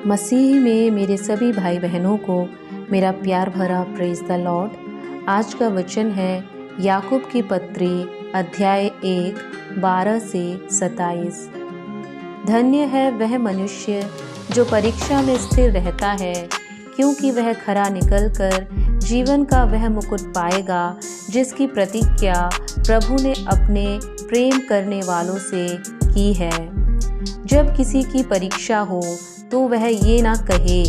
मसीह में मेरे सभी भाई बहनों को मेरा प्यार भरा प्रेज द लॉर्ड। आज का वचन है याकूब की पत्री अध्याय 1 12 से 27। धन्य है वह मनुष्य जो परीक्षा में स्थिर रहता है, क्योंकि वह खरा निकलकर जीवन का वह मुकुट पाएगा जिसकी प्रतिज्ञा प्रभु ने अपने प्रेम करने वालों से की है। जब किसी की परीक्षा हो तो वह ये ना कहे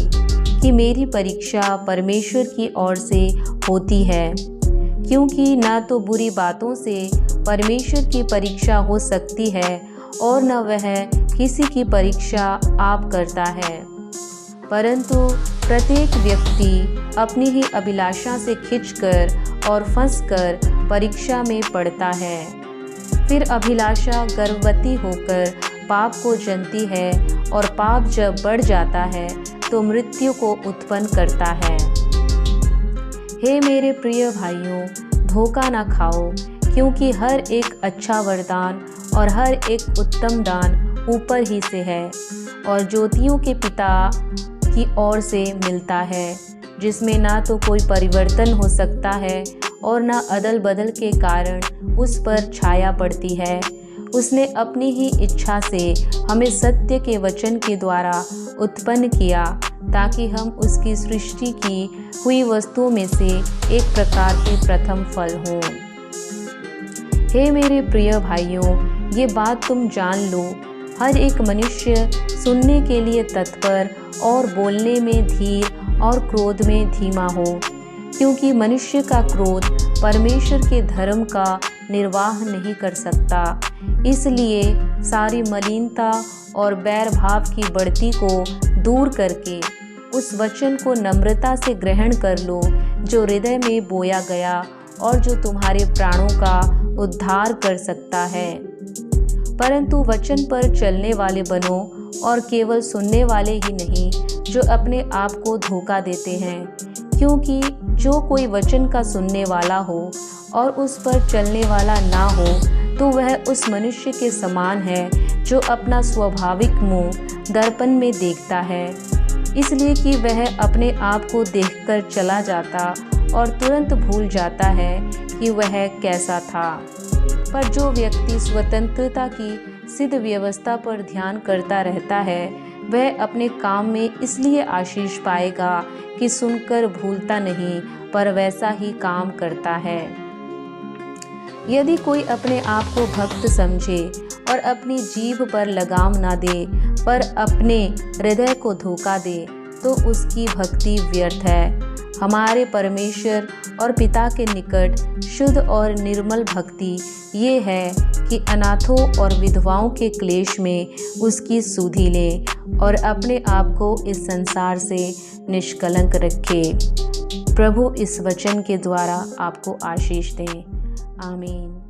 कि मेरी परीक्षा परमेश्वर की ओर से होती है, क्योंकि ना तो बुरी बातों से परमेश्वर की परीक्षा हो सकती है और न वह किसी की परीक्षा आप करता है, परंतु प्रत्येक व्यक्ति अपनी ही अभिलाषा से खिंचकर और फंसकर परीक्षा में पड़ता है। फिर अभिलाषा गर्भवती होकर पाप को जनती है और पाप जब बढ़ जाता है तो मृत्यु को उत्पन्न करता है। हे मेरे प्रिय भाइयों, धोखा ना खाओ, क्योंकि हर एक अच्छा वरदान और हर एक उत्तम दान ऊपर ही से है और ज्योतियों के पिता की ओर से मिलता है, जिसमें ना तो कोई परिवर्तन हो सकता है और ना अदल बदल के कारण उस पर छाया पड़ती है। उसने अपनी ही इच्छा से हमें सत्य के वचन के द्वारा उत्पन्न किया, ताकि हम उसकी सृष्टि की हुई वस्तुओं में से एक प्रकार के प्रथम फल हों। हे मेरे प्रिय भाइयों, ये बात तुम जान लो, हर एक मनुष्य सुनने के लिए तत्पर और बोलने में धीर और क्रोध में धीमा हो, क्योंकि मनुष्य का क्रोध परमेश्वर के धर्म का निर्वाह नहीं कर सकता। इसलिए सारी मलिनता और बैर भाव की बढ़ती को दूर करके उस वचन को नम्रता से ग्रहण कर लो जो हृदय में बोया गया और जो तुम्हारे प्राणों का उद्धार कर सकता है। परंतु वचन पर चलने वाले बनो और केवल सुनने वाले ही नहीं जो अपने आप को धोखा देते हैं, क्योंकि जो कोई वचन का सुनने वाला हो और उस पर चलने वाला ना हो तो वह उस मनुष्य के समान है जो अपना स्वाभाविक मुंह दर्पण में देखता है, इसलिए कि वह अपने आप को देखकर चला जाता और तुरंत भूल जाता है कि वह कैसा था। पर जो व्यक्ति स्वतंत्रता की सिद्ध व्यवस्था पर ध्यान करता रहता है, वह अपने काम में इसलिए आशीष पाएगा कि सुनकर भूलता नहीं पर वैसा ही काम करता है। यदि कोई अपने आप को भक्त समझे और अपनी जीभ पर लगाम ना दे पर अपने हृदय को धोखा दे तो उसकी भक्ति व्यर्थ है। हमारे परमेश्वर और पिता के निकट शुद्ध और निर्मल भक्ति ये है कि अनाथों और विधवाओं के क्लेश में उसकी सुधि ले और अपने आप को इस संसार से निष्कलंक रखे। प्रभु इस वचन के द्वारा आपको आशीष दें। आमीन।